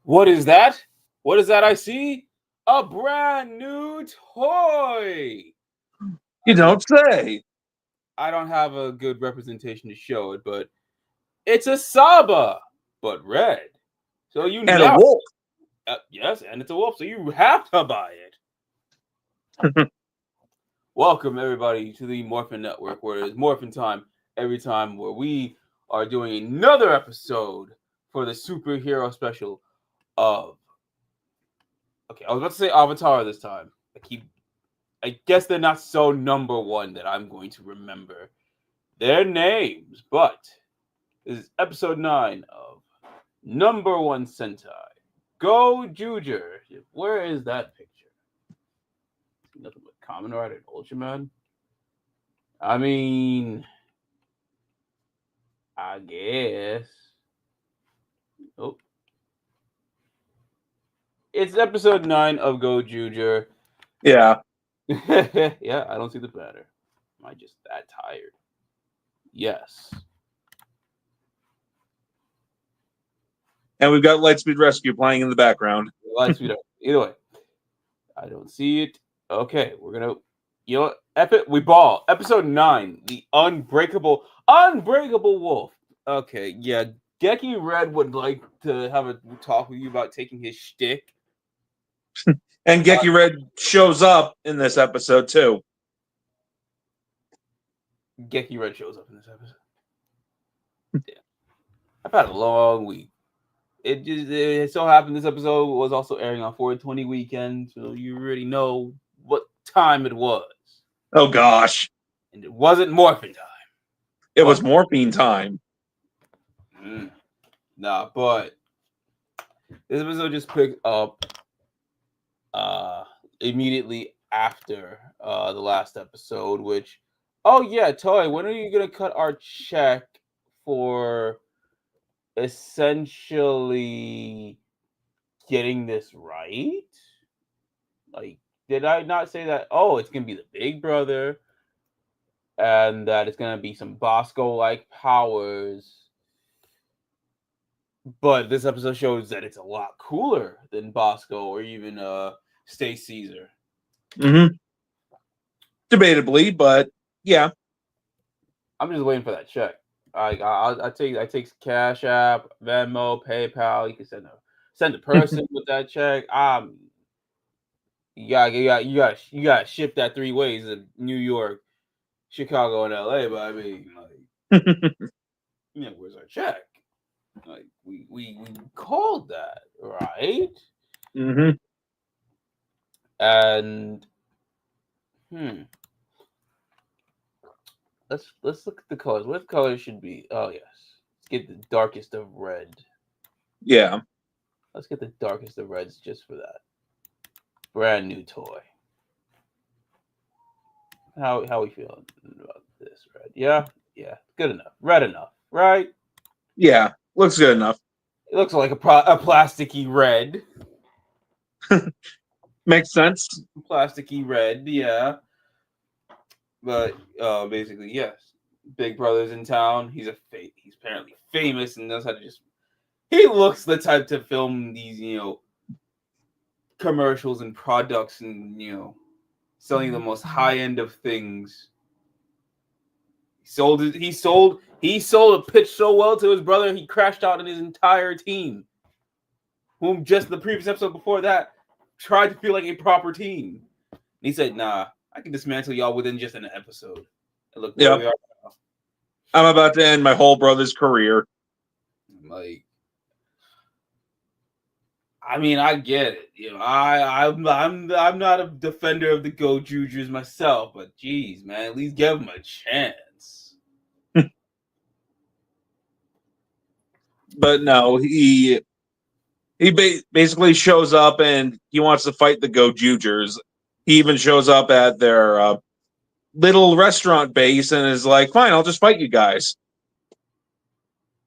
What is that? What is that I see? A brand new toy. You don't say. I don't have a good representation to show it, but it's a Saba, but red. So you And a now, wolf. yes, and it's a wolf, so you have to buy it. Welcome everybody to the Morphin Network, where it's Morphin time every time, where we are doing another episode for the superhero special of. Okay, I was about to say Avatar this time. I guess they're not so number one that I'm going to remember their names, but this is episode 9 of No.1 Sentai Gozyuger. Where is that picture? Nothing but Kamen Rider and Ultraman. I mean, I guess. Oh, it's episode 9 of Gozyuger. Yeah. Yeah, I don't see the pattern. Am I just that tired? Yes. And we've got Lightspeed Rescue playing in the background. Lightspeed. Either way, I don't see it. Okay, we're gonna. You know what? We ball. Episode 9, the Unbreakable Wolf. Okay, yeah. Geki Red would like to have a talk with you about taking his shtick. And Geki Red shows up in this episode too. Geki Red shows up in this episode. Yeah. I've had a long week. It so happened this episode was also airing on 420 weekend, so you already know what time it was. Oh gosh. And it wasn't Morphin time. It was Morphine time. Nah, but this episode just picked up immediately after the last episode, which, oh yeah, Toy, when are you gonna cut our check for essentially getting this right? Like, did I not say that? Oh, it's gonna be the big brother, and that it's gonna be some Bosco-like powers. But this episode shows that it's a lot cooler than Bosco or even Stay Caesar. Mm-hmm. Debatably, but yeah. I'm just waiting for that check. I take Cash App, Venmo, PayPal. You can send a person with that check. You gotta ship that 3 ways of New York, Chicago, and LA. But I mean, like, where's our check? Like we called that, right? Mm-hmm. And let's look at the colors. What colors should be? Oh yes, let's get the darkest of red. Yeah. Let's get the darkest of reds just for that. Brand new toy. How we feeling about this? Red? Yeah, good enough. Red enough, right? Yeah, looks good enough. It looks like a plasticky red. Makes sense. Plasticky red, yeah. But basically, yes. Big Brother's in town. He's apparently famous and knows how to just. He looks the type to film these, commercials and products and selling the most high end of things. He sold a pitch so well to his brother he crashed out on his entire team, whom just the previous episode before that tried to feel like a proper team. And he said, "Nah, I can dismantle y'all within just an episode." And look where we are now. I'm about to end my whole brother's career. Like, I mean, I get it. I'm not a defender of the Gozyugers myself, but geez, man, at least give him a chance. But no, he basically shows up and he wants to fight the Gozyugers. He even shows up at their little restaurant base and is like, "Fine, I'll just fight you guys."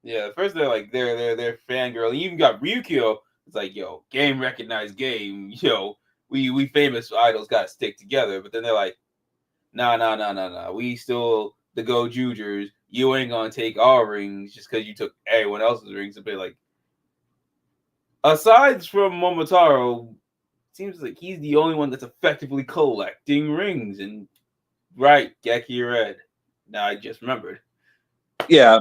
Yeah, first they're like they're fangirl. And you even got Ryukyo. It's like, yo, game recognized game. Yo, we famous idols gotta stick together. But then they're like, nah. We still the Gozyugers. You ain't gonna take our rings just because you took everyone else's rings. And be like, Aside from Momotaro, seems like he's the only one that's effectively collecting rings. And right, Geki Red. Now I just remembered. Yeah,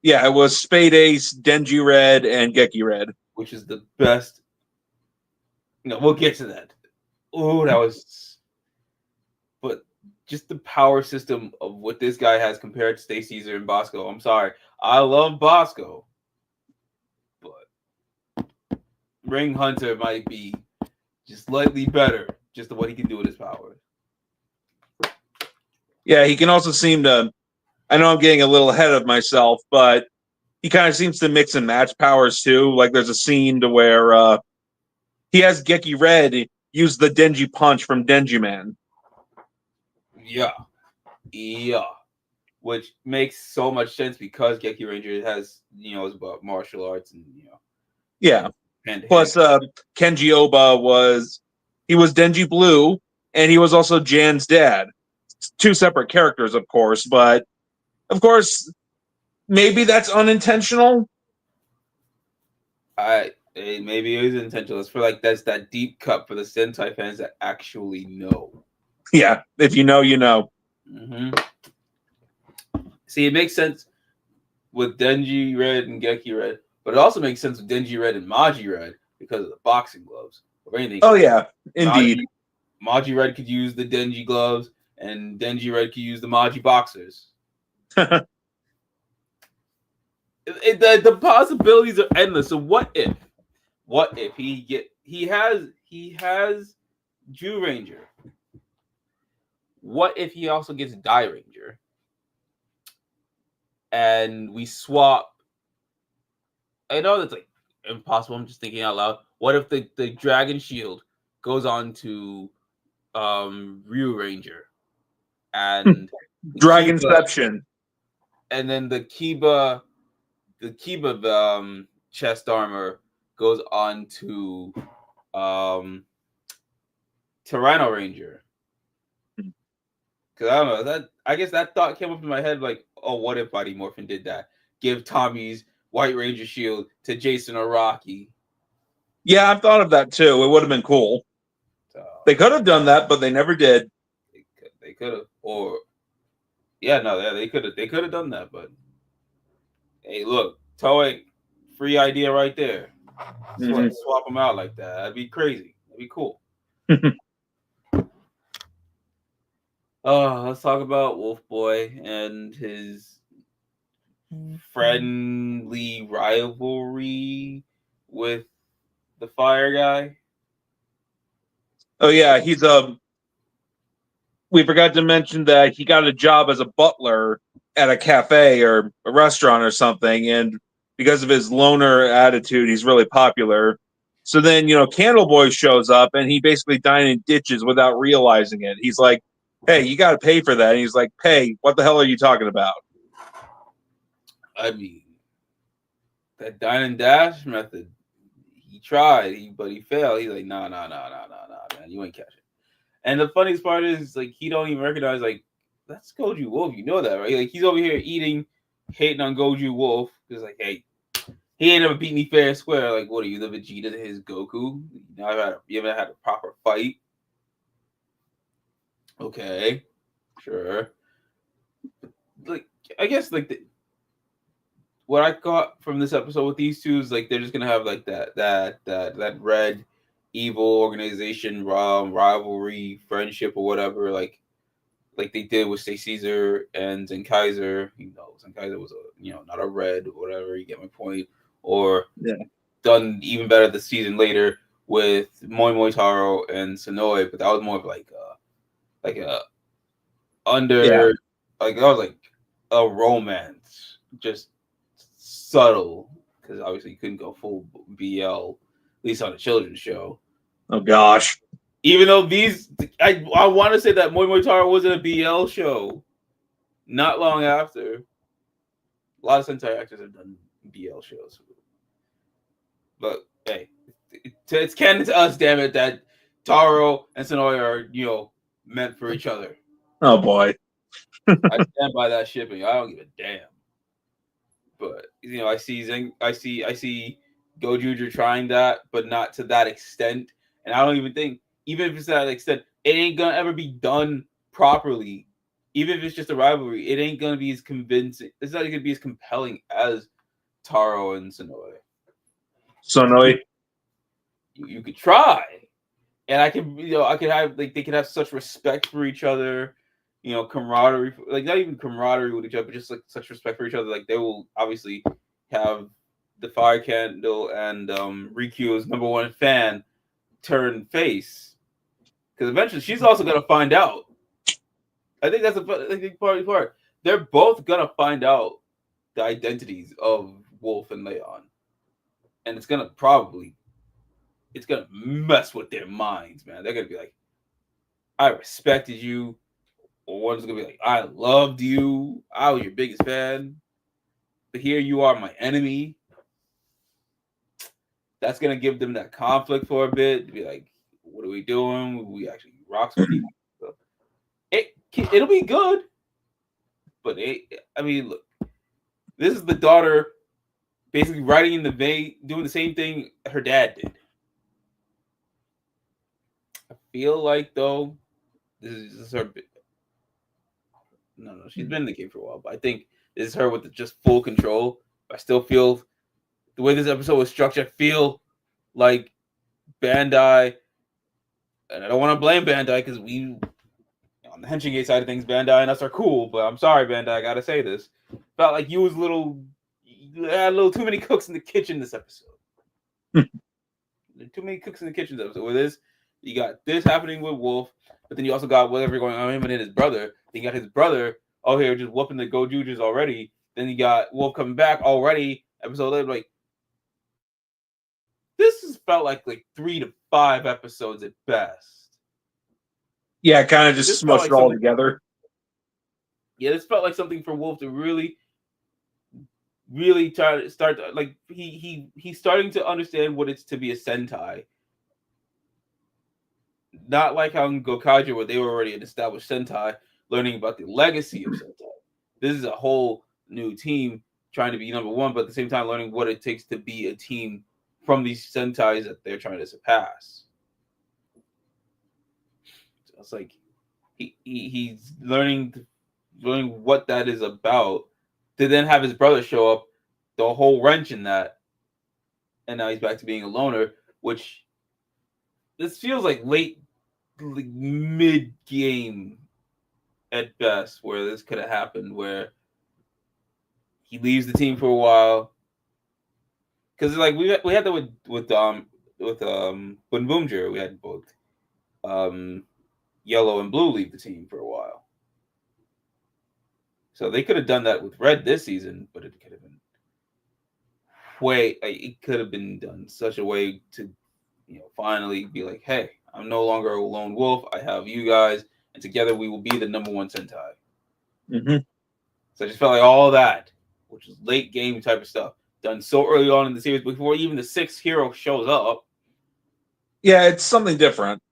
yeah, it was Spade Ace, Denji Red, and Geki Red. Which is the best. No, we'll get to that. Oh, that was. But just the power system of what this guy has compared to Stay Caesar and Bosco. I'm sorry. I love Bosco. But Ring Hunter might be just slightly better, just what he can do with his power. Yeah, he can also seem to. I know I'm getting a little ahead of myself, but he kind of seems to mix and match powers too. Like there's a scene to where he has Geki Red use the Denji punch from Denji Man. Yeah. Which makes so much sense because Geki Ranger has, is about martial arts and, Yeah. hand Plus, Kenji Oba was Denji Blue, and he was also Jan's dad. Two separate characters, of course, but of course, maybe that's unintentional. Maybe it is intentional. It's for that's that deep cut for the Sentai fans that actually know. Yeah, if you know, you know. Mm-hmm. See, it makes sense with Denji Red and Geki Red, but it also makes sense with Denji Red and Maji Red because of the boxing gloves. Or anything. Oh yeah, indeed. Maji Red could use the Denji gloves, and Denji Red could use the Maji boxers. The possibilities are endless. So what if he has Jew Ranger? What if he also gets Die Ranger? And we swap. I know that's impossible. I'm just thinking out loud. What if the Dragon Shield goes on to Ryu Ranger and Dragonception, and then the Kiba chest armor goes on to Tyranno Ranger. Because I don't know that. I guess that thought came up in my head oh, what if Mighty Morphin did that? Give Tommy's White Ranger shield to Jason or Rocky. Yeah, I've thought of that too. It would have been cool. They could have done that, but they never did. They could have, or they could have. They could have done that, but hey, look, Toei, free idea right there. Swap them out like that. That'd be crazy. That'd be cool. Let's talk about Wolf Boy and his friendly rivalry with the Fire Guy. Oh yeah, he's we forgot to mention that he got a job as a butler at a cafe or a restaurant or something, and because of his loner attitude, he's really popular. So then, Candle Boy shows up, and he basically died in ditches without realizing it. He's like, "Hey, you got to pay for that." And he's like, "Pay? What the hell are you talking about?" I mean, that dine and dash method. He tried, but he failed. He's like, nah, man, you ain't catching. And the funniest part is, he don't even recognize, that's Goju Wolf. You know that, right? He's over here hating on Goju Wolf. Because, hey, he ain't never beat me fair and square. What are you, the Vegeta to his Goku? You haven't had a proper fight? Okay, sure. I guess, what I got from this episode with these two is, they're just going to have, that red evil organization rivalry friendship or whatever like they did with Stay Caesar and Zenkaiser. Zenkaiser was not a red or whatever, you get my point. Or done even better the season later with Moi Moi Taro and Sonoe, but that was more of that was a romance, just subtle, because obviously you couldn't go full BL, at least on a children's show. Oh gosh! Even though I want to say that Moi Moi Taro wasn't a BL show. Not long after, a lot of Sentai actors have done BL shows. But hey, it's canon to us, damn it, that Taro and Sonoe are meant for each other. Oh boy! I stand by that shipping. I don't give a damn. But I see Gozyuger trying that, but not to that extent. And I don't even think, even if it's to that extent, it ain't gonna ever be done properly. Even if it's just a rivalry, it ain't gonna be as convincing. It's not gonna be as compelling as Taro and Sonoe. Sonoe. You could try, and I could, I could have like they could have such respect for each other, camaraderie, like not even camaraderie with each other, but just like such respect for each other. Like they will obviously have the Fire Candle and Rikyo's #1 fan turn face, because eventually she's also gonna find out. I think that's a big part. They're both gonna find out the identities of Wolf and Leon, and it's gonna mess with their minds, man. They're gonna be like, I respected you. Or one's gonna be like, I loved you. I was your biggest fan. But here you are, my enemy. That's gonna give them that conflict for a bit. To be like, what are we doing? We actually rock some people. So it'll be good. But look, this is the daughter basically riding in the vein, doing the same thing her dad did. I feel like though, this is her. No, she's been in the game for a while, but I think this is her with just full control. I still feel the way this episode was structured. I feel like Bandai, and I don't want to blame Bandai because we, on the Henshin Gate side of things, Bandai and us are cool. But I'm sorry, Bandai, I gotta say this. Felt like you had a little too many cooks in the kitchen this episode. Too many cooks in the kitchen this episode. With this, you got this happening with Wolf, but then you also got whatever going on with him and his brother. Then you got his brother here just whooping the Gozyugers already. Then you got Wolf coming back already. Episode later, like this has felt like 3 to 5 episodes at best. Yeah, kind of just smushed it all together. Yeah, this felt like something for Wolf to really try to start like he's starting to understand what it's to be a Sentai. Not like how in Gokaiger where they were already an established Sentai, learning about the legacy of Sentai. This is a whole new team trying to be #1, but at the same time learning what it takes to be a team from these Sentais that they're trying to surpass. So it's like he's learning what that is about, to then have his brother show up, the whole wrench in that, and now he's back to being a loner, which this feels like mid game at best, where this could have happened, where he leaves the team for a while. Because like we had that with Boomjer, we had both Yellow and Blue leave the team for a while. So they could have done that with Red this season, but it could have been it could have been done such a way to finally be like, hey, I'm no longer a lone wolf. I have you guys, and together we will be the #1 Sentai. Mm-hmm. So I just felt like all that, which is late game type of stuff, done so early on in the series before even the 6th hero shows up. Yeah, it's something different.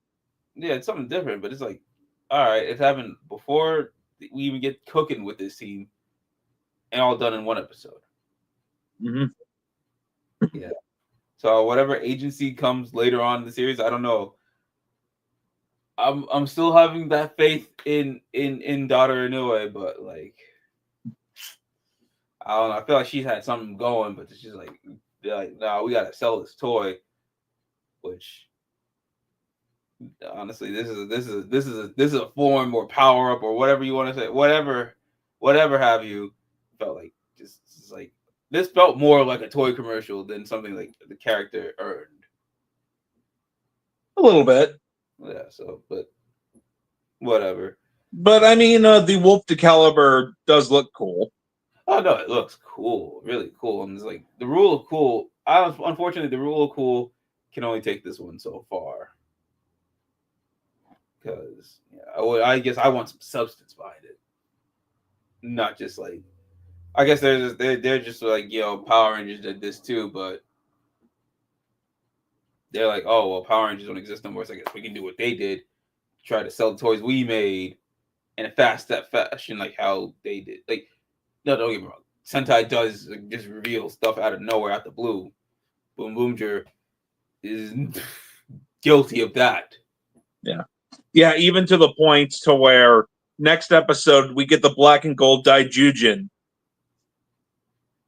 Yeah, it's something different, but it's like, all right, it happened before we even get cooking with this team, and all done in one episode. Mm-hmm. Yeah. So whatever agency comes later on in the series, I don't know. I'm still having that faith in Daughter Inoue, but like I don't know. I feel like she's had something going, but it's just like no, we gotta sell this toy. Which honestly, this is a form or power up or whatever you want to say, whatever have you. Felt like just like this felt more like a toy commercial than something like the character earned. A little bit. Yeah, so, but whatever. But I mean, the Wolf de Caliber does look cool. Oh no, it looks cool, really cool. And it's like the rule of cool. Unfortunately, the rule of cool can only take this one so far. Because I guess I want some substance behind it, not just like. I guess they're just like Power Rangers did this too, but they're like, oh well, Power Rangers don't exist no more. So I guess we can do what they did, try to sell the toys we made in a fast fashion, like how they did. Like, no, don't get me wrong. Sentai does just reveal stuff out of nowhere, out the blue. Boom Boomger is guilty of that. Yeah, even to the point to where next episode we get the black and gold Daijujin.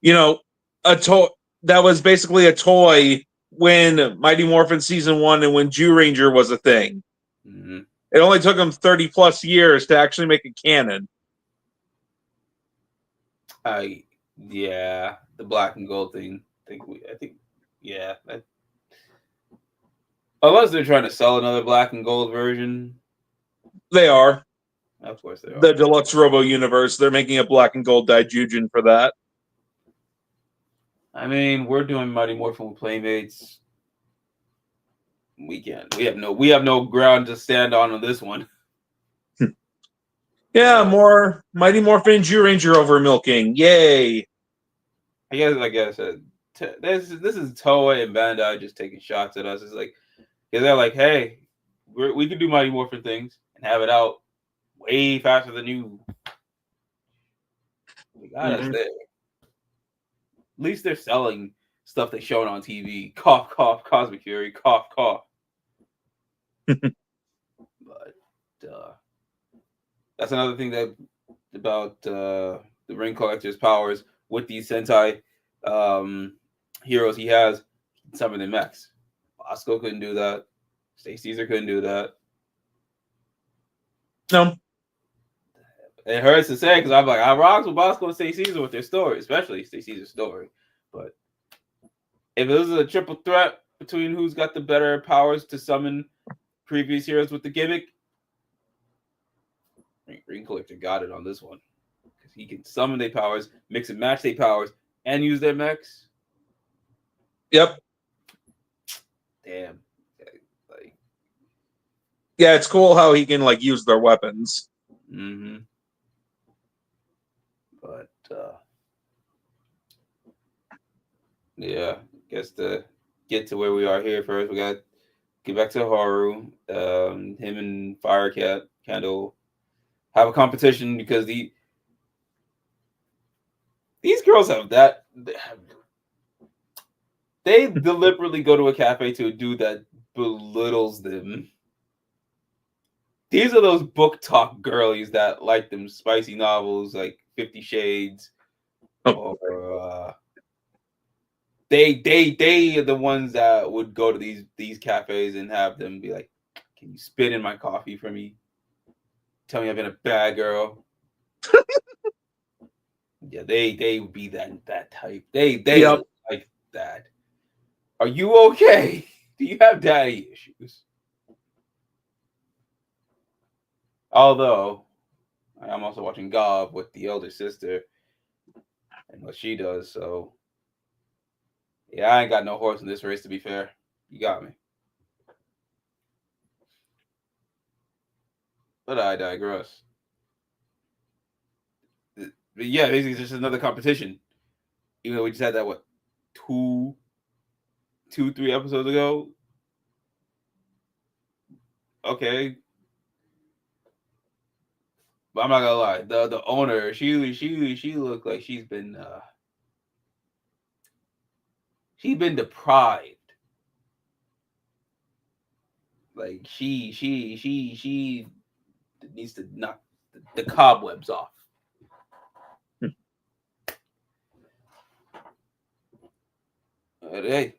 You know, a toy that was basically a toy when Mighty Morphin Season 1 and when Ranger was a thing. Mm-hmm. It only took them 30 plus years to actually make it canon. Yeah, the black and gold thing. Yeah. Unless they're trying to sell another black and gold version. They are. Of course they are. The Deluxe Robo Universe, they're making a black and gold Daijujin for that. I mean, we're doing Mighty Morphin with Playmates. We can't. We have no ground to stand on this one. Yeah, more Mighty Morphin and Ranger over milking. Yay! I guess this is Toei and Bandai just taking shots at us. It's like, because they're like, hey, we could do Mighty Morphin things and have it out way faster than you. We got us there. At least they're selling stuff they showing on TV. Cough, cough, Cosmic Fury, cough, cough. But that's another thing that about the Ring Collector's powers with these Sentai heroes he has. Some of the mechs. Bosco couldn't do that. Stay Caesar couldn't do that. No. It hurts to say because I'm like, I rocks with Bosco and Stay Caesar with their story, especially Stay Caesar's story. But if it was a triple threat between who's got the better powers to summon previous heroes with the gimmick, Ring Collector got it on this one. Because he can summon their powers, mix and match their powers, and use their mechs. Yep. Damn. Yeah, it's cool how he can use their weapons. Mm-hmm. But yeah, I guess to get to where we are here first, we got to get back to Haru. Him and Firecat Candle have a competition because these girls have that. They deliberately go to a cafe to a dude that belittles them. These are those book talk girlies that like them spicy novels like 50 Shades. Or they are the ones that would go to these cafes and have them be like, can you spit in my coffee for me? Tell me I've been a bad girl. Yeah, they would be that type. They Yep. like that. Are you okay? Do you have daddy issues? Although, I'm also watching Gob with the elder sister and what she does, so yeah, I ain't got no horse in this race, to be fair. You got me. But I digress. But yeah, basically it's just another competition. Even though we just had that, what, 3 episodes ago? Okay. But I'm not gonna lie, the owner, she looked like she's been deprived. Like she needs to knock the cobwebs off. Hey,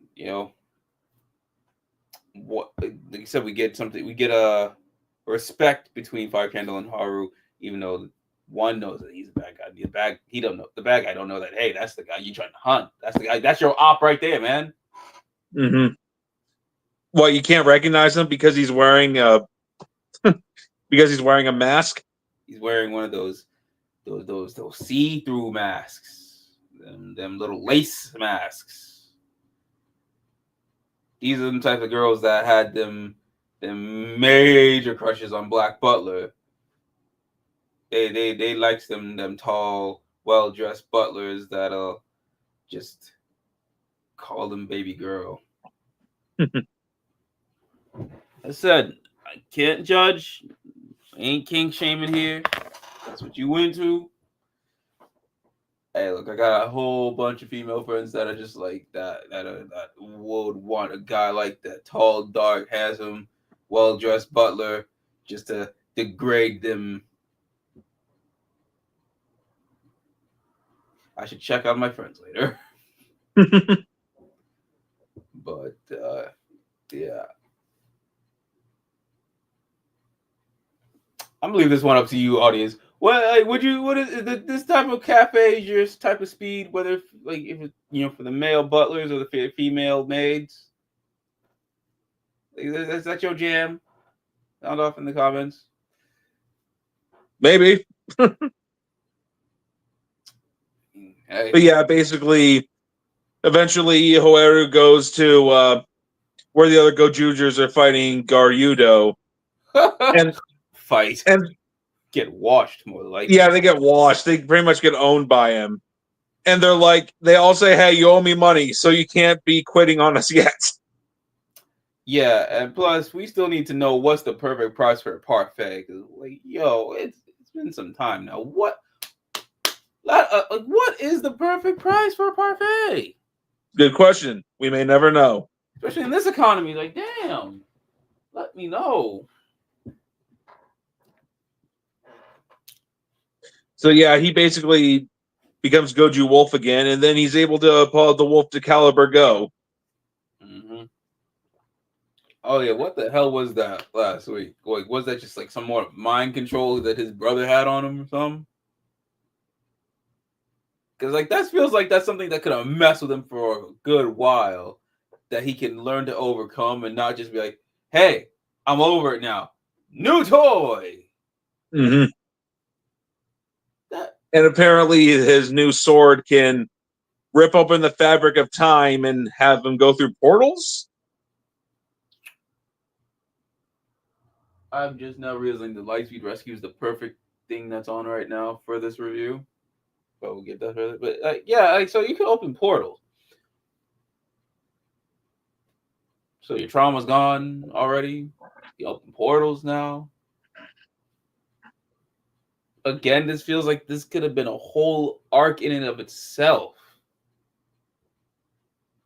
what? Like you said, we get a respect between Fire Candle and Haru, even though one knows that he's a bad guy. He don't know. The bad guy don't know that. Hey, that's the guy you trying to hunt. That's the guy. That's your op right there, man. Mm-hmm. Well, you can't recognize him because he's wearing a mask. He's wearing one of those see-through masks, them little lace masks. These are the type of girls that had them major crushes on Black Butler. They likes them tall, well-dressed butlers that'll just call them baby girl. I said, I can't judge. I ain't king shaming here. That's what you into. Hey, look, I got a whole bunch of female friends that are just like that. That would want a guy like that, tall, dark, handsome, well-dressed butler, just to degrade them. I should check out my friends later. But yeah, I'm gonna leave this one up to you, audience. What like, would you? What is this type of cafe? Is your type of speed? Whether like if it, for the male butlers or the female maids? Is that your jam? Sound off in the comments. Maybe. Hey. But yeah, basically, eventually Hoeru goes to where the other Gozyugers are fighting Garyudo. And Fight. and Get washed more like. yeah, they get washed. They pretty much get owned by him. And they're like, they all say, "Hey, you owe me money, so you can't be quitting on us yet." Yeah, and plus we still need to know what's the perfect price for a parfait. Cause like, yo, it's been some time now. What is the perfect price for a parfait? Good question. We may never know. Especially in this economy. Like, damn, let me know. So yeah, he basically becomes Goju Wolf again, and then he's able to pull the Wolf to Caliber Go. Mm-hmm. Oh yeah, what the hell was that last week? Like, was that just like some more mind control that his brother had on him or something? Because like that feels like that's something that could have messed with him for a good while, that he can learn to overcome and not just be like, "Hey, I'm over it now. New toy." Mm-hmm. That And apparently, his new sword can rip open the fabric of time and have him go through portals. I'm just now realizing the Lightspeed Rescue is the perfect thing that's on right now for this review. But we'll get that further. But yeah, like so you can open portals. So your trauma's gone already. You open portals now. Again, this feels like this could have been a whole arc in and of itself.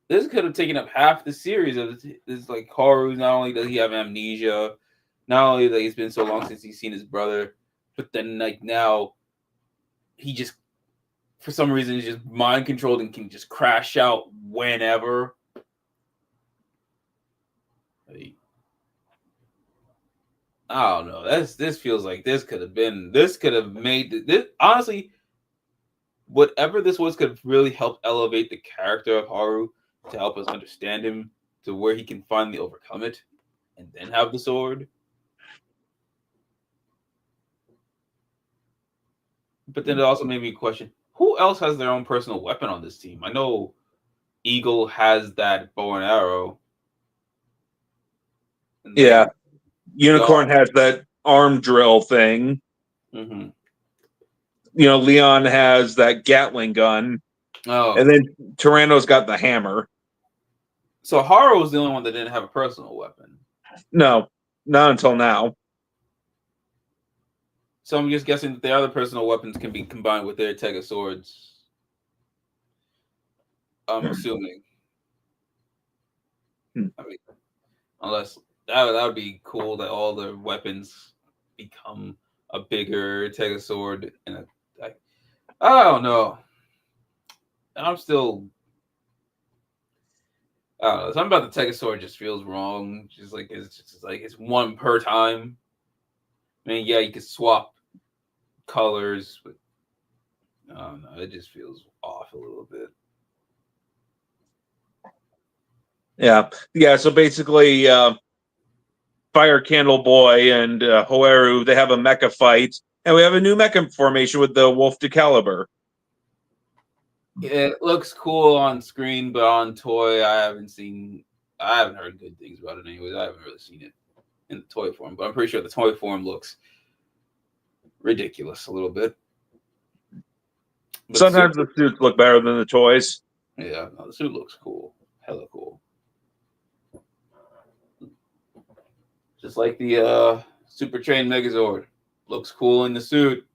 This could have taken up half the series of this. Like Haru, not only does he have amnesia, not only that it's been so long since he's seen his brother, but then like now he just for some reason is just mind controlled and can just crash out whenever. Like, I don't know. This feels like this could have made this honestly. Whatever this was could really help elevate the character of Haru to help us understand him to where he can finally overcome it and then have the sword. But then it also made me question who else has their own personal weapon on this team. I know Eagle has that bow and arrow. And Yeah, they Unicorn has that arm drill thing. Mm-hmm. Leon has that Gatling gun. Oh, And then Tyranno's got the hammer. so Haru was the only one that didn't have a personal weapon. No, not until now. So I'm just guessing that the other personal weapons can be combined with their Tega swords. I'm assuming. I mean, unless that would be cool that all the weapons become a bigger Tega sword and I don't know. I'm still I don't know. Something about the Tega sword just feels wrong. Just like it's one per time. I mean, yeah, you could swap colors, but I don't know. It just feels off a little bit. Yeah. So basically, Fire Candle Boy and Hoeru, they have a mecha fight, and we have a new mecha formation with the Wolf de Caliber. It looks cool on screen, but on toy, I haven't heard good things about it. Anyways, I haven't really seen it in the toy form, but I'm pretty sure the toy form looks ridiculous a little bit. But sometimes the suits look better than the toys. Yeah, no, the suit looks cool, hella cool. Just like the Super Train Megazord, looks cool in the suit.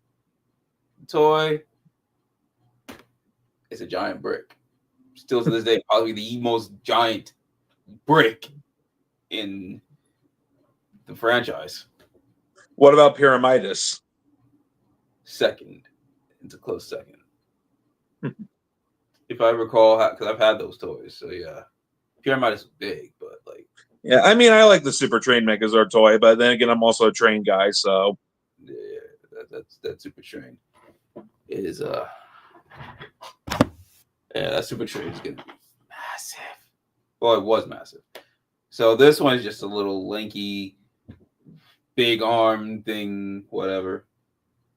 Toy, It's a giant brick. Still to this day, probably the most giant brick in the franchise. What about Pyramidas? Second. It's a close second. If I recall, because I've had those toys. So yeah. Pyramid is big, but like. Yeah, I mean, I like the Super Train Megazord toy, but then again, I'm also a train guy, so. Yeah, that Super Train is yeah, that Super Train is gonna be massive. Well, it was massive. So this one is just a little lanky, big arm thing, whatever.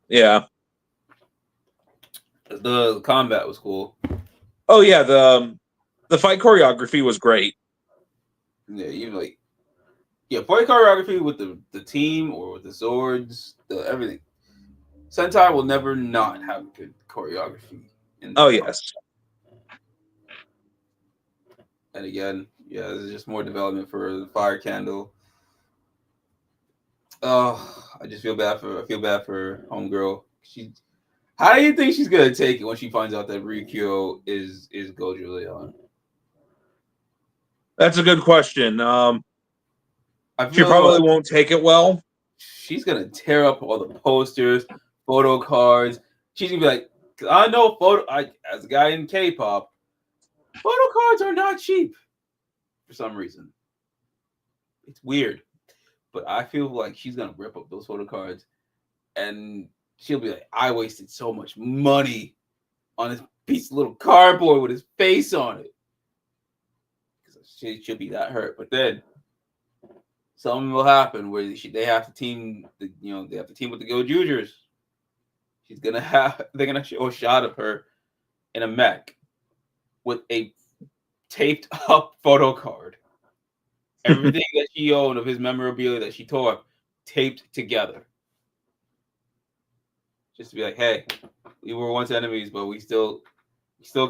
Yeah. The combat was cool. Oh yeah, the fight choreography was great. Yeah, even like fight choreography with the team or with the swords, the everything. Sentai will never not have good choreography. Oh yes. And again, yeah, this is just more development for the fire candle. Oh, I feel bad for homegirl. How do you think she's gonna take it when she finds out that Rikyo is Gojo Leon? That's a good question. She probably won't take it well. She's gonna tear up all the posters, photo cards. She's gonna be like, I know as a guy in K-pop, photo cards are not cheap for some reason. It's weird. But I feel like she's gonna rip up those photo cards and she'll be like, I wasted so much money on this piece of little cardboard with his face on it. She'll be that hurt. But then something will happen where they have to team with the Gozyugers. They're gonna show a shot of her in a mech with a taped up photo card. Everything that she owned of his memorabilia that she tore up, taped together. Just to be like, hey, we were once enemies, but we still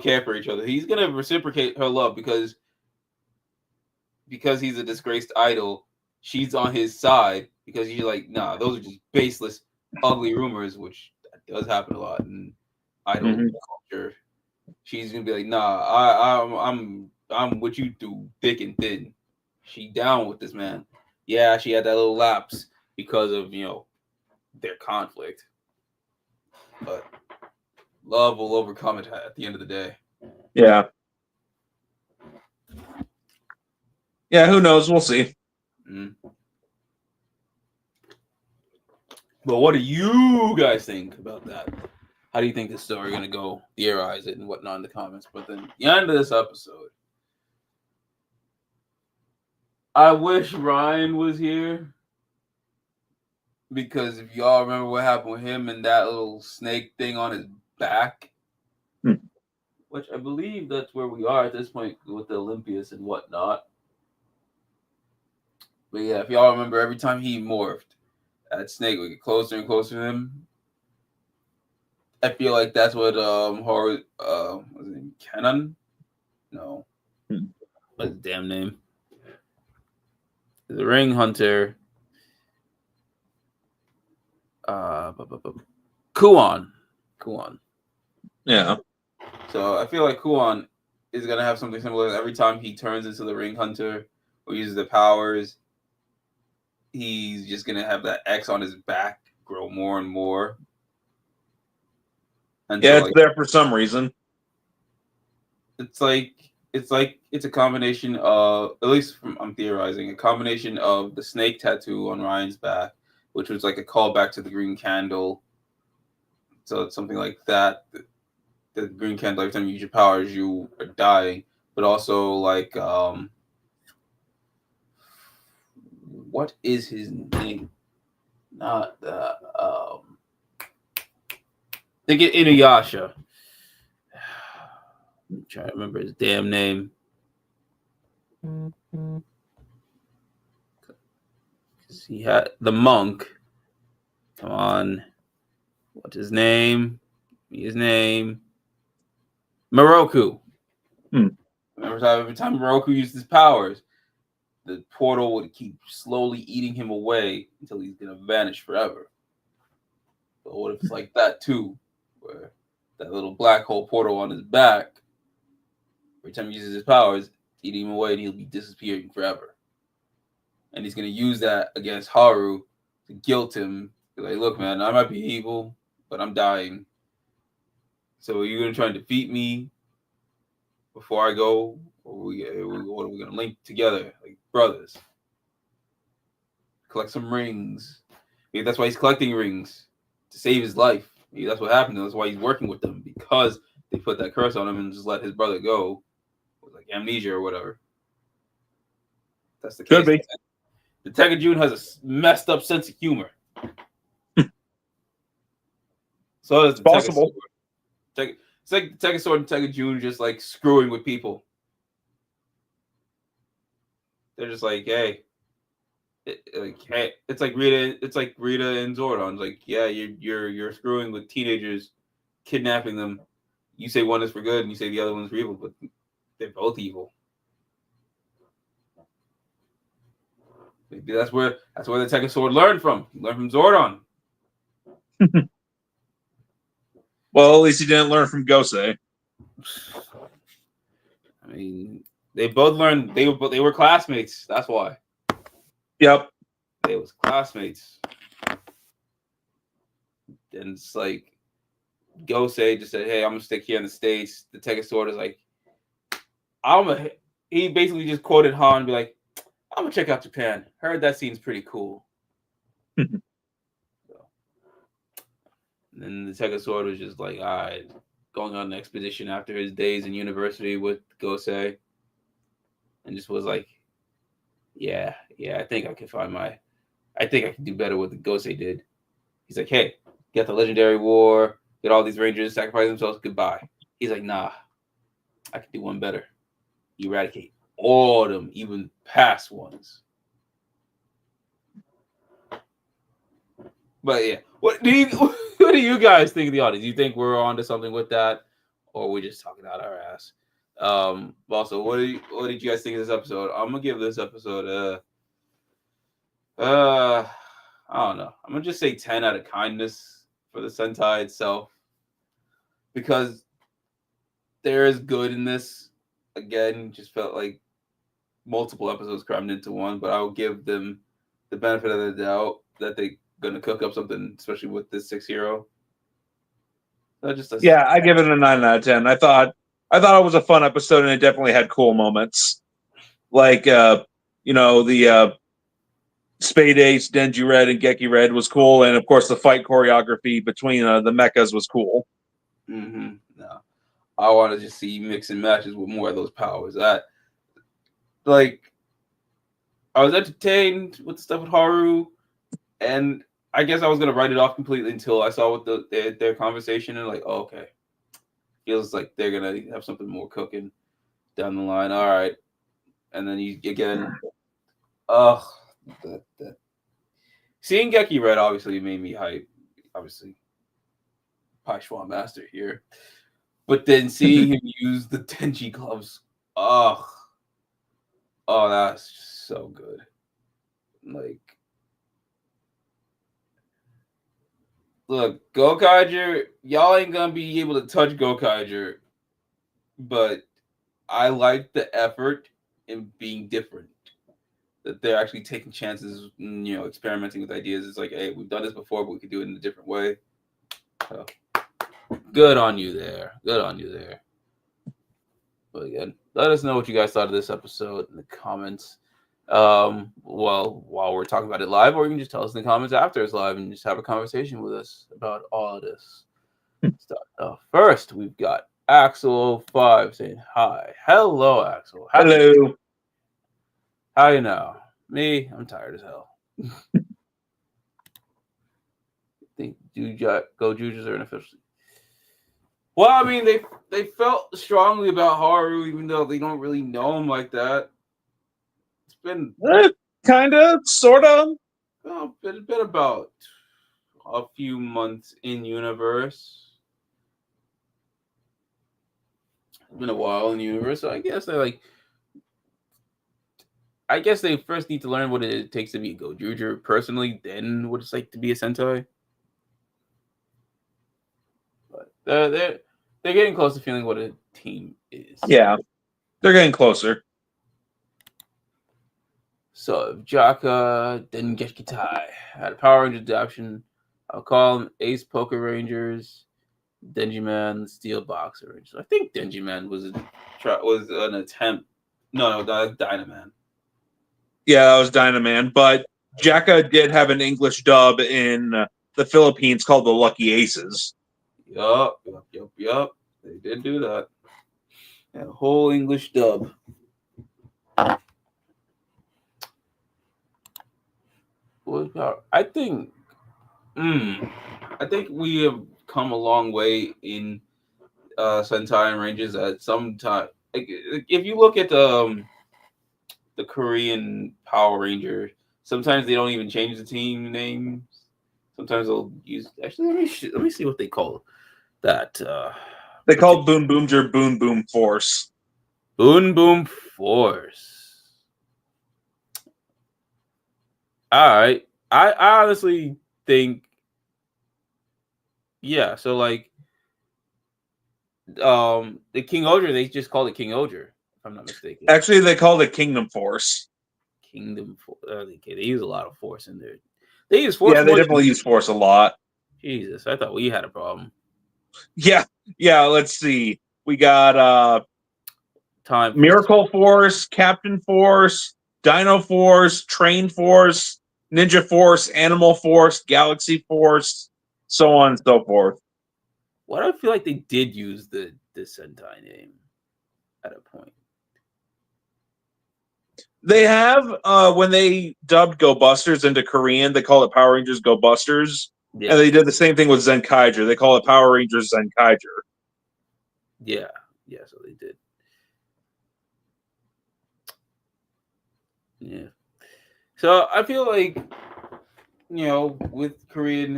care for each other. He's gonna reciprocate her love because he's a disgraced idol. She's on his side because he's like, nah, those are just baseless, ugly rumors, which does happen a lot in idol culture. She's gonna be like, nah, I'm with you through thick and thin. She down with this man. Yeah, she had that little lapse because of their conflict, but love will overcome it at the end of the day. Yeah. Yeah, who knows? We'll see. But what do you guys think about that? How do you think this story is going to go? Theorize it and whatnot in the comments. But then the end of this episode, I wish Ryan was here. Because if y'all remember what happened with him and that little snake thing on his back, which I believe that's where we are at this point with the Olympias and whatnot. But yeah, if y'all remember, every time he morphed, that snake would get closer and closer to him. I feel like that's what was it Kenan? No. What's his damn name? The Ring Hunter. Kuon. Yeah. So I feel like Kuon is gonna have something similar. Every time he turns into the Ring Hunter or uses the powers, he's just gonna have that X on his back grow more and more. Yeah, it's there for some reason. It's a combination of, at least I'm theorizing, a combination of the snake tattoo on Ryan's back, which was like a callback to the green candle. So it's something like that. The green candle, every time you use your powers, you are dying. But also like what is his name? Not the they get Inuyasha. I'm trying to remember his damn name. He had the monk. Come on. What's his name? His name. Moroku. Every time Moroku used his powers, the portal would keep slowly eating him away until he's gonna vanish forever. But what if it's like that too? Where that little black hole portal on his back. Every time he uses his powers, eat him away, and he'll be disappearing forever. And he's gonna use that against Haru to guilt him. Be like, look, man, I might be evil, but I'm dying. So are you gonna try and defeat me before I go, or are we gonna link together like brothers? Collect some rings. Maybe that's why he's collecting rings to save his life. Maybe that's what happened. That's why he's working with them, because they put that curse on him and just let his brother go, with like amnesia or whatever. That's the case. Could be. The Tekajun has a messed up sense of humor. So does the possible. It's like the Tekasword and Tekajun just like screwing with people. They're just like, hey. It's like Rita and Zordon. It's like, yeah, you're screwing with teenagers, kidnapping them. You say one is for good and you say the other one's for evil, but they're both evil. Maybe that's where the Tekasword learned from. He learned from Zordon. Well, at least he didn't learn from Gosei. I mean, they both learned. They were classmates. That's why. Yep. They was classmates. And it's like Gosei just said, hey, I'm gonna stick here in the States. The Tekasword is like, he basically just quoted Han and be like, I'm gonna check out Japan. Heard that scene's pretty cool. So, and then the Tekasword was just like, all right, going on an expedition after his days in university with Gosei. And just was like, yeah, I think I can do better what the Gosei did. He's like, hey, get the legendary war, get all these rangers sacrifice themselves, goodbye. He's like, nah, I can do one better. Eradicate all of them, even past ones. But yeah, what do you guys think of the audience? Do you think we're on to something with that, or are we just talking out our ass? Also, what did you guys think of this episode? I'm gonna give this episode I don't know. I'm gonna just say 10 out of kindness for the Sentai itself, because there is good in this. Again, just felt like multiple episodes crammed into one, but I'll give them the benefit of the doubt that they're gonna cook up something, especially with this 6 hero. I give it a 9 out of 10. I thought it was a fun episode, and it definitely had cool moments, like the Spade Ace, Denji Red, and Geki Red was cool, and of course the fight choreography between the mechas was cool. Mm-hmm. No, I want to just see mix and matches with more of those powers. I was entertained with the stuff with Haru, and I guess I was gonna write it off completely until I saw what their conversation, and like, oh, okay, feels like they're gonna have something more cooking down the line. All right, and then seeing Geki Red obviously made me hype. Obviously, Pai Schwan Master here, but then seeing him use the Tenchi gloves, oh, that's just so good. Like, look, Gokaiger, y'all ain't gonna be able to touch Gokaiger, but I like the effort in being different. That they're actually taking chances, experimenting with ideas. It's like, hey, we've done this before, but we could do it in a different way. So, good on you there. But again, let us know what you guys thought of this episode in the comments. While we're talking about it live, or you can just tell us in the comments after it's live and just have a conversation with us about all of this stuff. First, we've got Axel05 saying hi. Hello, Axel. Hello. How you know? Me, I'm tired as hell. Think Gozyugers are unofficially. Well, I mean, they felt strongly about Haru, even though they don't really know him like that. It's been kind of, sort of. Well, it's been about a few months in universe. It's been a while in universe, so I guess they first need to learn what it takes to be a Gozyuger personally, then what it's like to be a Sentai. But they're getting close to feeling what a team is. Yeah, they're getting closer. So if Jaka Dengekitai had a Power Ranger adaptation, I'll call them Ace Poker Rangers, Denjiman Steel Boxer Rangers. I think Denjiman was an attempt. No, that's Dynaman. Yeah, that was Dynaman, but Jaka did have an English dub in the Philippines called the Lucky Aces. Yup. They did do that. That whole English dub. I think we have come a long way in Sentai and Rangers at some time. Like, if you look at the Korean Power Ranger, sometimes they don't even change the team names. Sometimes they'll use. Actually, let me see what they call that. They called Boom Boomger Boom Boom Force. Boom Boom Force. All right, I honestly think, yeah. So like, the King Ogre, they just called it King Ogre, if I'm not mistaken. Actually, they called it Kingdom Force. Kingdom Force. They use a lot of force in there. They use force. Yeah, they definitely use force a lot. Jesus, I thought we had a problem. Yeah. Let's see. We got Time Miracle Force, Captain Force, Dino Force, Train Force, Ninja Force, Animal Force, Galaxy Force, so on and so forth. Why do I feel like they did use the Sentai name at a point? They have when they dubbed Go Busters into Korean, they call it Power Rangers Go Busters. Yeah. And they did the same thing with Zenkaiger. They call it Power Rangers Zenkaiger. Yeah, so they did. Yeah. So I feel like, with Korean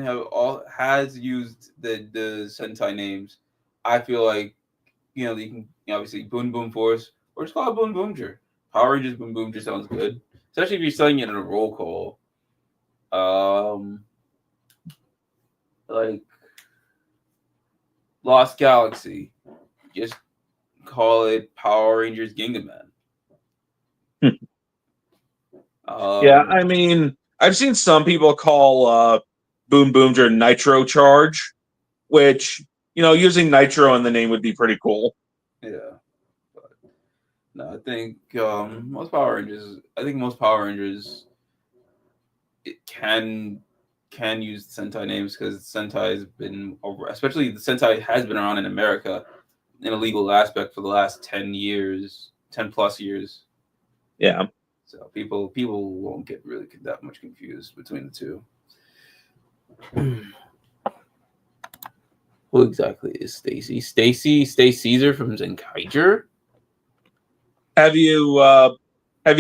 has used the Sentai names. I feel like, you can obviously Boom Boom Force or just call it Boom Boomger. Power Rangers Boom Boomger sounds good, especially if you're saying it in a roll call. Like Lost Galaxy, just call it Power Rangers Gingaman. Yeah, I mean, I've seen some people call Boom Boomger Nitro Charge, which, using Nitro in the name would be pretty cool. Yeah. But, no, I think most Power Rangers. It can use Sentai names because Sentai has been, especially the Sentai has been around in America in a legal aspect for the last 10 years, 10 plus years. Yeah. So people won't get really that much confused between the two. Who exactly is Stacy? Stacy Caesar from Zenkaiger? Have you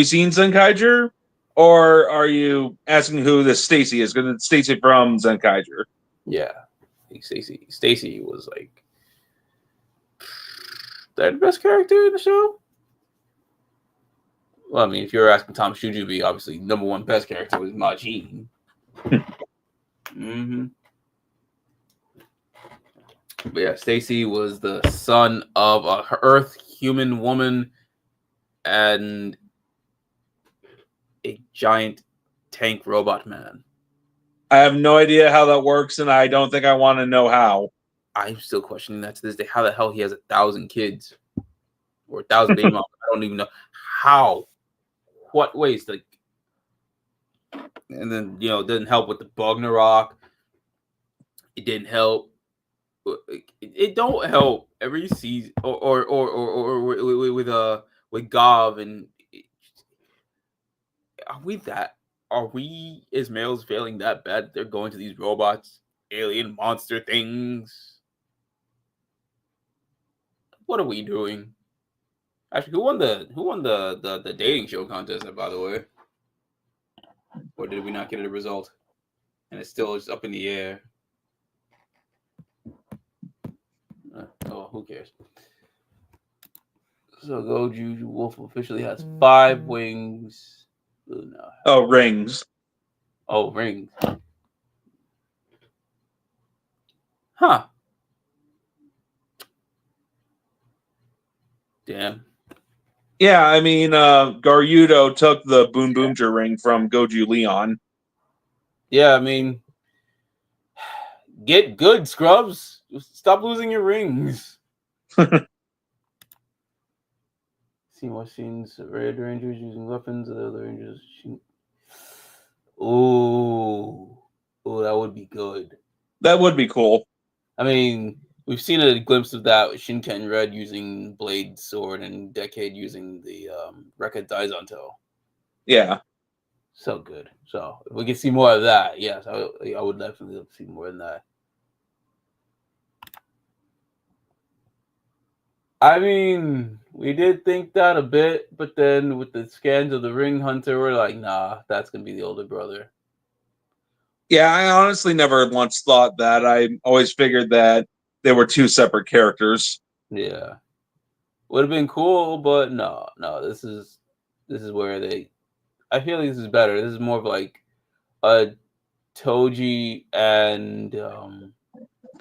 seen Zenkaiger? Or are you asking who this Stacy is? Because it's Stacy from Zenkaiger. Yeah. Stacy was like the best character in the show. Well, I mean, if you're asking Tom Shujubi, obviously #1 best character was Majin. Mm-hmm. But yeah, Stacy was the son of a Earth human woman and a giant tank robot man. I have no idea how that works, and I don't think I want to know how. I'm still questioning that to this day. How the hell he has 1,000 kids or 1,000 baby moms? I don't even know how. What ways? Like, and then it didn't help with the Bugnarok. It didn't help. It don't help every season or with Gov and are we as males failing that bad? They're going to these robots, alien monster things. What are we doing? Actually, who won the dating show contest? By the way, or did we not get a result? And it's still just up in the air. Who cares? So Goju Wolf officially has 5 wings. No. Oh, rings. Oh, rings. Huh. Damn. Yeah, I mean, Garyudo took the Boom Boomja ring from Goju Leon. Yeah, I mean, get good, scrubs. Stop losing your rings. See more scenes of Red Rangers using weapons. The other Rangers. Ooh, that would be good. That would be cool. I mean, we've seen a glimpse of that with Shinken Red using Blade Sword and Decade using the Rekka Daizanto. Yeah. So good. So if we can see more of that, yes, I would definitely love to see more than that. I mean, we did think that a bit, but then with the scans of the Ring Hunter, we're like, nah, that's gonna be the older brother. Yeah, I honestly never once thought that. I always figured that they were two separate characters. Yeah, would have been cool, but no. This is where they. I feel like this is better. This is more of like a Toji and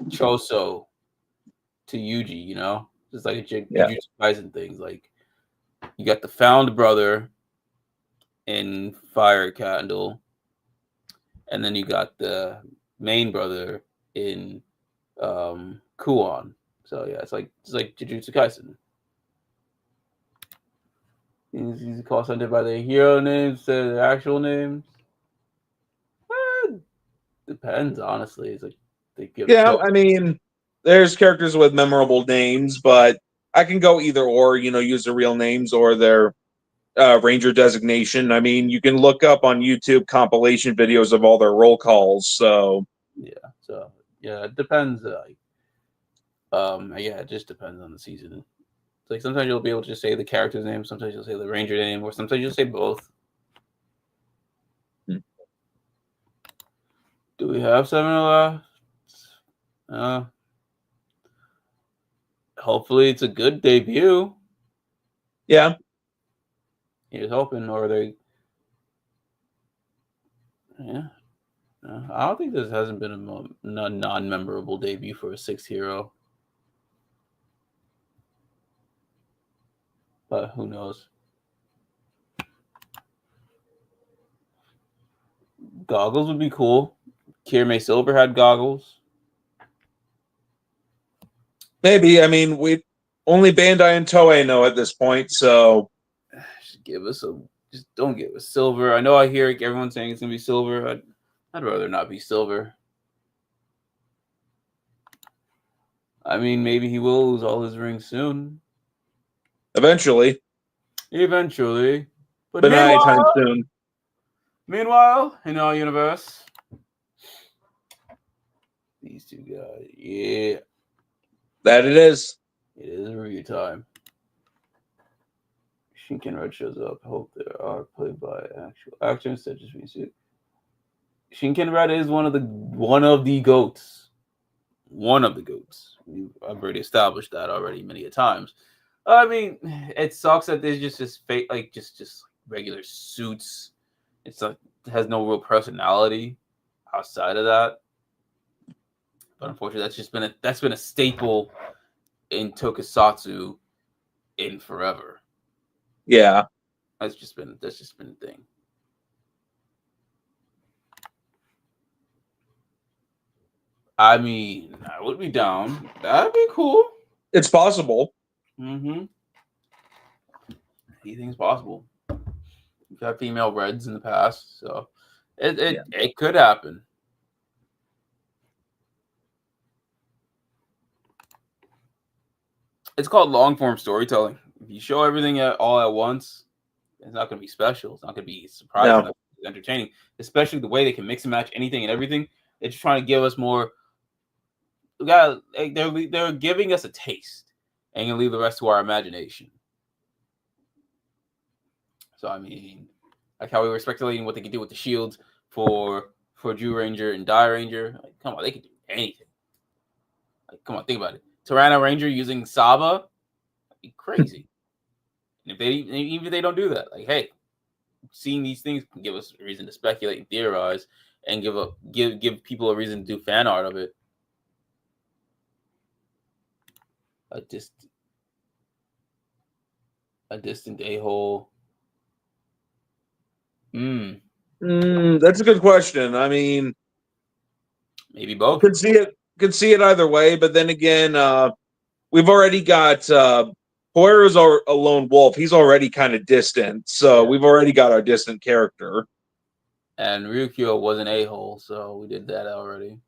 Choso to Yuji, you know, just like a Yeah. Jujutsu Kaisen things. Like you got the found brother in Fire Candle, and then you got the main brother in Kuon. So yeah, it's like Jujutsu Kaisen. He's called something by their hero names instead of their actual names. Depends, honestly. It's like they give a Yeah, choice. I mean, there's characters with memorable names, but I can go either or, use their real names or their Ranger designation. I mean, you can look up on YouTube compilation videos of all their roll calls. So, Yeah. So yeah, it depends. Yeah, it just depends on the season. It's like sometimes you'll be able to just say the character's name, sometimes you'll say the ranger name, or sometimes you'll say both. Do we have 7 left? Hopefully it's a good debut. yeah. Here's hoping, or they. Yeah. I don't think this hasn't been a non-memorable debut for a 6th hero. But who knows? Goggles would be cool. Kirame Silver had goggles. Maybe. I mean, we only Bandai and Toei know at this point. So, Just give us a. Just don't give us silver. I know I hear everyone saying it's gonna be silver. I'd rather not be silver. I mean, maybe he will lose all his rings soon. eventually, Eventually. But but not anytime soon. meanwhile, in our universe, these two guys, yeah, That it is. it is review time. Shinken Red shows up. I hope they are played by actual actors instead of just being sued. Shinken Red is one of the goats. One of the goats. I've already established that already many a times. I mean, it sucks that there's just fake, like just regular suits. It's like it has no real personality outside of that. But unfortunately, that's been a staple in Tokusatsu in forever. Yeah. That's just been a thing. I mean, I would be down. That'd be cool. It's possible. Mm-hmm. Anything's possible. We've had female Reds in the past, so it could happen. It's called long form storytelling. If you show everything all at once, it's not going to be special. It's not going to be surprising. No. It's entertaining, especially the way they can mix and match anything and everything. They're just trying to give us more. They're giving us a taste, and you leave the rest to our imagination. So I mean, like how we were speculating what they could do with the shields for Jew Ranger and Die Ranger. Like, come on, they could do anything. Like, come on, think about it. Tyranno Ranger using Saba, that'd be crazy. And even if they don't do that, like, hey, seeing these things can give us a reason to speculate and theorize, and give people a reason to do fan art of it. A distant a-hole. That's a good question. I mean, Maybe both. Could see it either way, but then again, we've already got Poirot's a lone wolf. He's already kind of distant, so we've already got our distant character. And Ryukyo was an a-hole, so we did that already.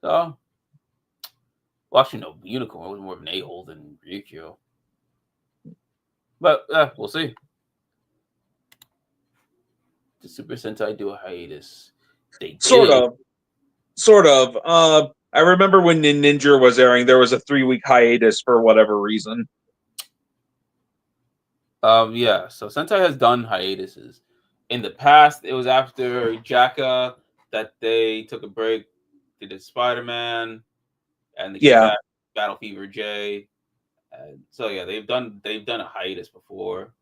So, well, actually, no, Unicorn was more of an a-hole than Ryukyo. But we'll see. The Super Sentai do a hiatus. They did. Sort of. I remember when Ninja was airing, there was a 3-week hiatus for whatever reason. Yeah. So Sentai has done hiatuses. In the past, it was after Jacka that they took a break. They did Spider-Man, and they came back Battle Fever J. And so yeah, they've done a hiatus before.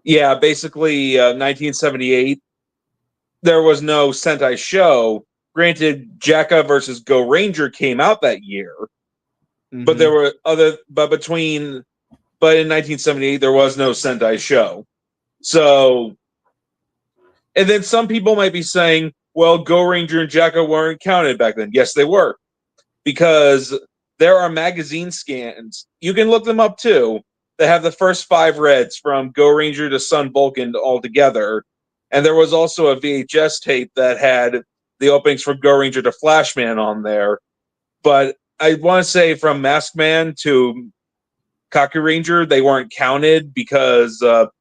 Yeah, basically 1978. There was no Sentai show. Granted, Jacka versus Go Ranger came out that year, but there were but in 1978 there was no Sentai show. So, and then some people might be saying, well, Go Ranger and Jacka weren't counted back then. Yes, they were, because there are magazine scans. You can look them up too. They have the first 5 reds from Go Ranger to Sun Vulcan all together. And there was also a VHS tape that had the openings from Go Ranger to Flashman on there. But I want to say from Masked Man to Kaku Ranger, they weren't counted because Shitaro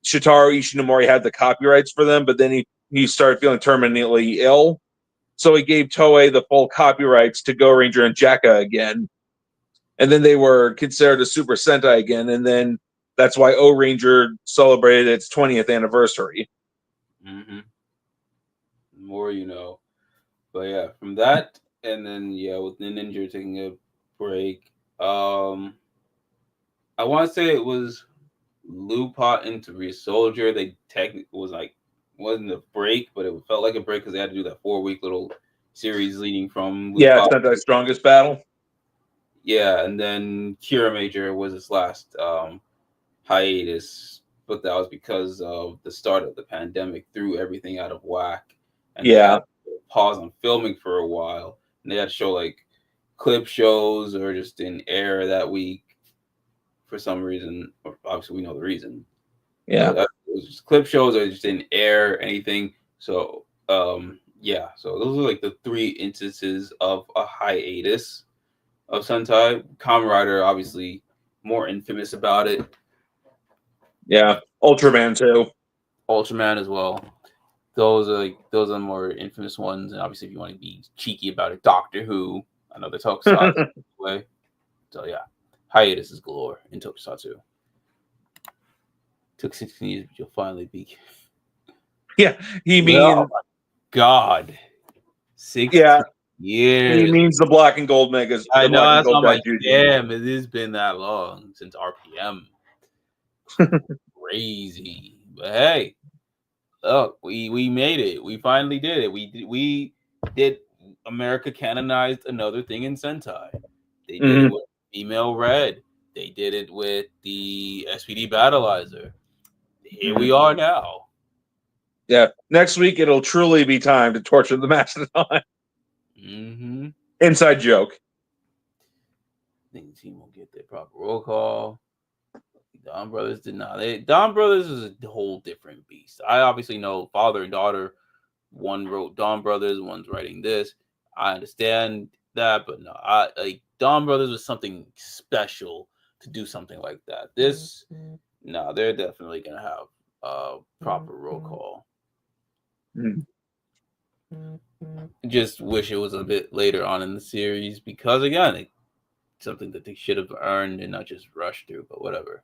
Ishinomori had the copyrights for them, but then he started feeling terminally ill. So he gave Toei the full copyrights to Go Ranger and Jacka again. And then they were considered a Super Sentai again. And then that's why O Ranger celebrated its 20th anniversary. More you know. But yeah, from that, and then with the Ninja taking a break, I want to say it was Lupot into Resoldier. They technically wasn't a break, but it felt like a break because they had to do that 4-week little series leading from Lupot. Sentai Strongest Battle. Yeah, and then Kira Major was his last hiatus, but that was because of the start of the pandemic threw everything out of whack. And they had to pause on filming for a while. And they had to show like clip shows or just didn't air that week for some reason. Obviously, we know the reason. Yeah. It was just clip shows or just didn't air anything. So, yeah. So those are like the 3 instances of a hiatus of Sentai. Kamen Rider, obviously, more infamous about it. Yeah. Ultraman too. Ultraman as well. Those are more infamous ones, and obviously, if you want to be cheeky about it, Doctor Who. I know they Tokusatsu way. So yeah, hiatuses galore in Tokusatsu. Took 16 years, but you'll finally be. Yeah, he means. Oh my God, 16 years. He means the black and gold megas. I know that's on my damn. It has been that long since RPM. Crazy, but hey. Look, we made it. We finally did it. We did. America canonized another thing in Sentai. They did it with Female Red. They did it with the SPD Battleizer. Here we are now. Yeah. Next week it'll truly be time to torture the Mastodon. Inside joke. I think the team will get their proper roll call. Don Brothers did not. Don Brothers is a whole different beast. I obviously know father and daughter. One wrote Don Brothers, one's writing this. I understand that, but no, Don Brothers was something special to do something like that. This, no, they're definitely gonna have a proper roll call. Just wish it was a bit later on in the series because again, it's something that they should have earned and not just rushed through. But whatever.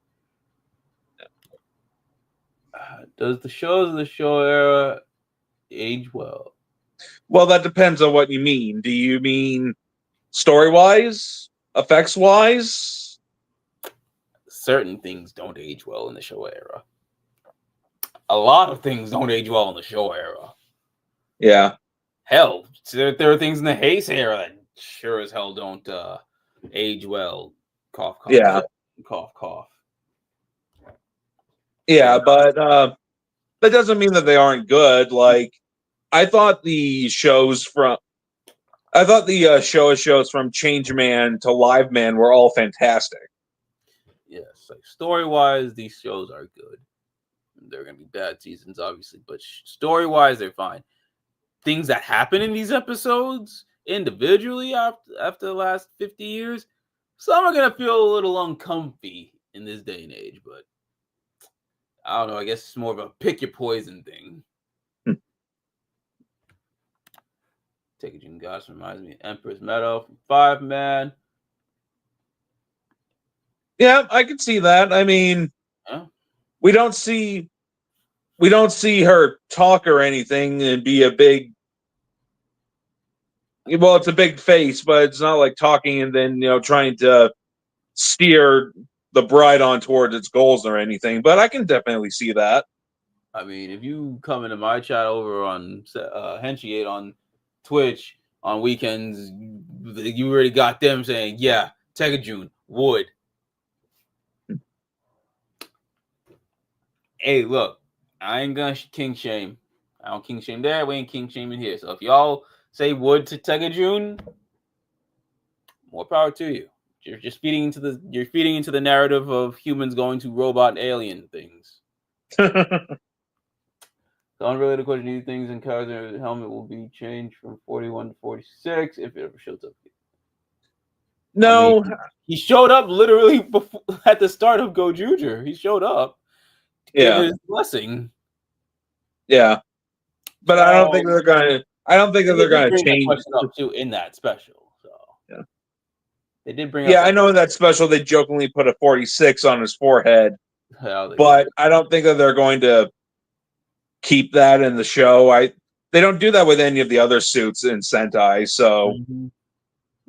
Does the shows of the show era age well? Well, that depends on what you mean. Do you mean story-wise? Effects-wise? Certain things don't age well in the show era. A lot of things don't age well in the show era. Yeah. Hell, there are things in the Heisei era that sure as hell don't age well. Cough, cough, yeah. Cough, cough. Yeah, but that doesn't mean that they aren't good. Like I thought the shows from shows from Changeman to Live Man were all fantastic. Yes, like story wise, these shows are good. They're gonna be bad seasons, obviously, but story wise, they're fine. Things that happen in these episodes individually after the last 50 years, some are gonna feel a little uncomfy in this day and age, but I don't know. I guess it's more of a pick your poison thing. Take it, Gosh reminds me of Empress Meadow from 5-Man. Yeah, I can see that. I mean, Yeah. we don't see her talk or anything and be a big. Well, it's a big face, but it's not like talking and then trying to steer the bride on towards its goals or anything. But I can definitely see that. I mean, if you come into my chat over on Henchie 8 on Twitch on weekends, you already got them saying, yeah, Tekajun would. Hey, look, I ain't gonna king shame. I don't king shame there. We ain't king shaming here. So if y'all say would to Tekajun, more power to you. You're just feeding into the narrative of humans going to robot alien things. The unrelated question: do you think in Kaiser's helmet will be changed from 41 to 46 if it ever shows up? No, I mean, he showed up literally before, at the start of Gozyuger. He showed up to give his blessing. Yeah, but So, I don't think they're gonna. I don't think that they're gonna change question up too in that special. So yeah, they did bring up. Yeah, I know in that special they jokingly put a 46 on his forehead, but I don't think that they're going to keep that in the show. They don't do that with any of the other suits in Sentai, so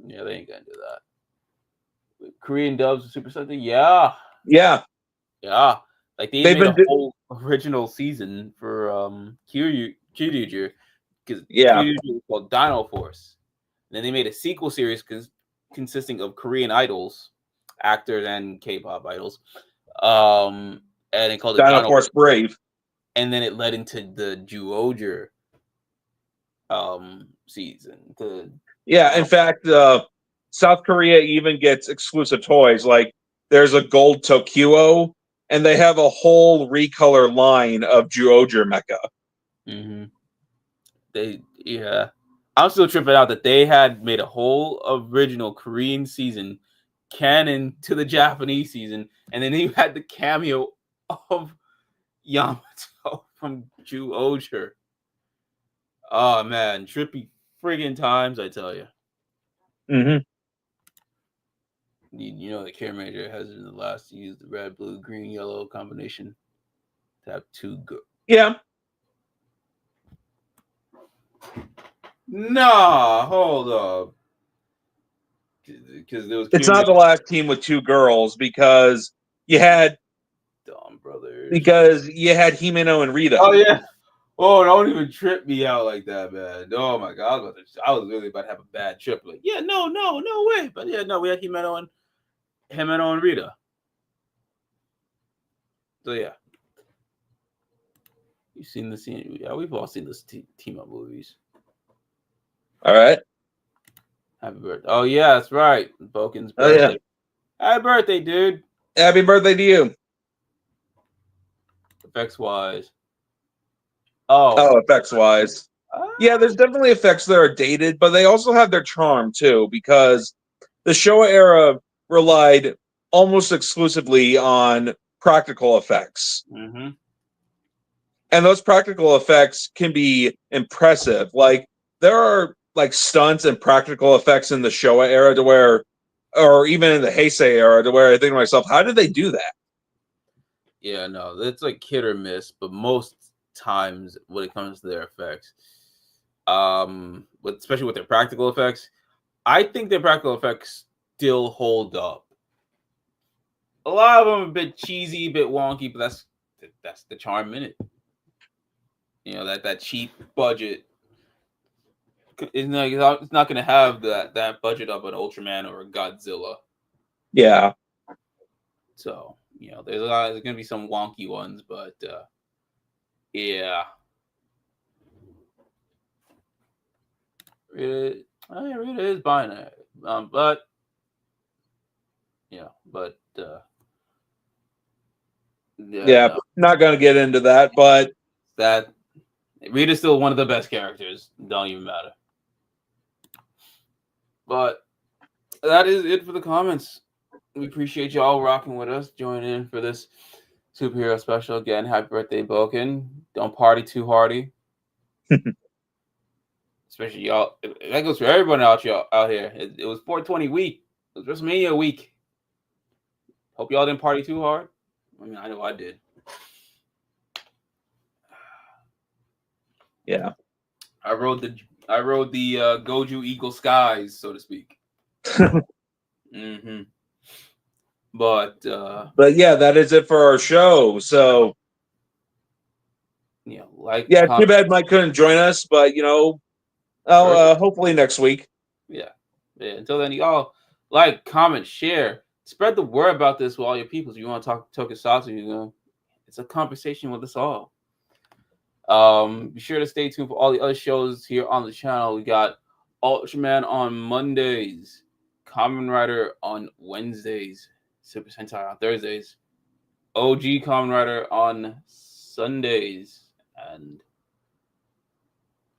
yeah, they ain't gonna do that. Korean dubs of Super Sentai, yeah, like they made a whole original season for Kyuuger because Kyuuger was called Dino Force. And then they made a sequel series consisting of Korean idols, actors, and K-pop idols. And they called it Dino Force Brave. And then it led into the Gozyuger season. In fact, South Korea even gets exclusive toys. Like there's a gold Tokyo, and they have a whole recolor line of Gozyuger mecha. I'm still tripping out that they had made a whole original Korean season canon to the Japanese season, and then you had the cameo of Yamato from Gozyuger. Oh man, trippy friggin' times, I tell you. You know the Kamen Rider has in the last used the red, blue, green, yellow combination to have two good. Yeah. Nah, hold up. Because there was. It's not the last team with two girls because you had Dawn Brothers. Because you had Himeno and Rita. Oh yeah. Oh, don't even trip me out like that, man. Oh my god, I was really about to have a bad trip. Like, yeah, no way. But yeah, no, we had Himeno and Rita. So yeah, you've seen the scene. Yeah, we've all seen this team up movies. All right. Happy birthday! Oh yeah, that's right. Boken's birthday. Oh, yeah. Happy birthday, dude. Happy birthday to you. Effects wise. Effects wise. Yeah, there's definitely effects that are dated, but they also have their charm too, because the Showa era relied almost exclusively on practical effects. And those practical effects can be impressive. Like there are like stunts and practical effects in the Showa era to where, or even in the Heisei era to where I think to myself, how did they do that? Yeah, no, it's like hit or miss, but most times when it comes to their effects, especially with their practical effects, I think their practical effects still hold up. A lot of them are a bit cheesy, a bit wonky, but that's the charm in it. You know, that cheap budget. It's not going to have that budget of an Ultraman or a Godzilla. Yeah. So there's gonna be some wonky ones, but yeah. Rita is binary. But yeah, Yeah, no. not going to get into that, but That Rita's still one of the best characters. Don't even matter. But that is it for the comments. We appreciate y'all rocking with us, joining in for this superhero special. Again, happy birthday, Boken. Don't party too hardy. Especially y'all. That goes for everyone out here. It was 420 week. It was WrestleMania week. Hope y'all didn't party too hard. I mean, I know I did. Yeah. I rode the Goju Eagle skies, so to speak. Mm-hmm. But yeah, that is it for our show. So too bad Mike couldn't join us, but hopefully next week. Yeah. Until then, y'all like, comment, share, spread the word about this with all your people. If you want to talk tokusatsu, it's a conversation with us all. Be sure to stay tuned for all the other shows here on the channel. We got Ultraman on Mondays, Kamen Rider on Wednesdays, Super Sentai on Thursdays, OG Kamen Rider on Sundays, and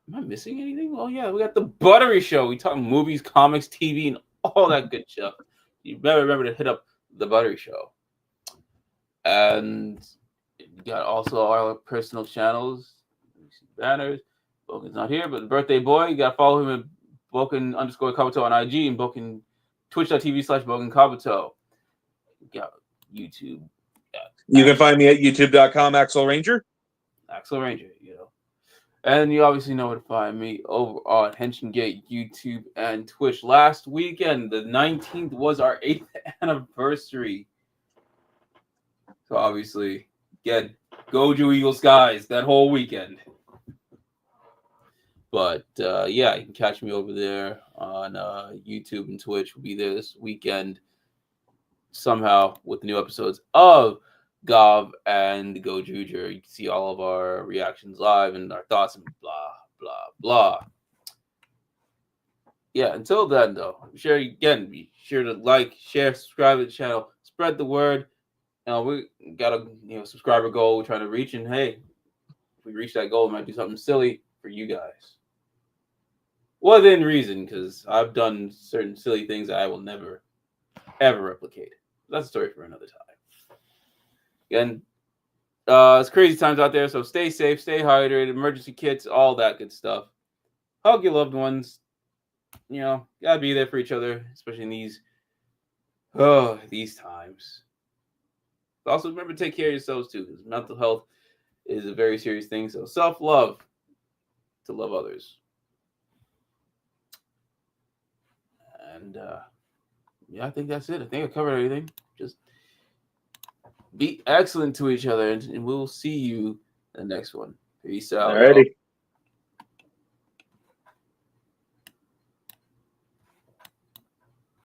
am I missing anything? Oh yeah, we got the Buttery Show. We talk movies, comics, TV, and all that good stuff. You better remember to hit up the Buttery Show. And you got also our personal channels. Banners. Boken's not here, but the birthday boy, you gotta follow him at Boken_Kabuto on IG and Boken Twitch.tv/Boken Kabuto. You got YouTube. You can find me at youtube.com, Axel Ranger. And you obviously know where to find me over on Henshin Gate, YouTube, and Twitch. Last weekend, the 19th, was our 8th anniversary. So obviously, get Goju Eagle Skies that whole weekend. But you can catch me over there on YouTube and Twitch. We'll be there this weekend somehow with the new episodes of Gov and Gozyuger. You can see all of our reactions live and our thoughts and blah, blah, blah. Yeah, until then, though, be sure to like, share, subscribe to the channel, spread the word. We got a subscriber goal we're trying to reach, and hey, if we reach that goal, we might do something silly for you guys. Within reason, because I've done certain silly things that I will never, ever replicate. That's a story for another time. Again, it's crazy times out there, so stay safe, stay hydrated, emergency kits, all that good stuff. Hug your loved ones. Gotta be there for each other, especially in these times. But also remember to take care of yourselves too, because mental health is a very serious thing. So self-love to love others. And I think that's it. I think I covered everything. Just be excellent to each other, and we'll see you in the next one. Peace out. Alrighty.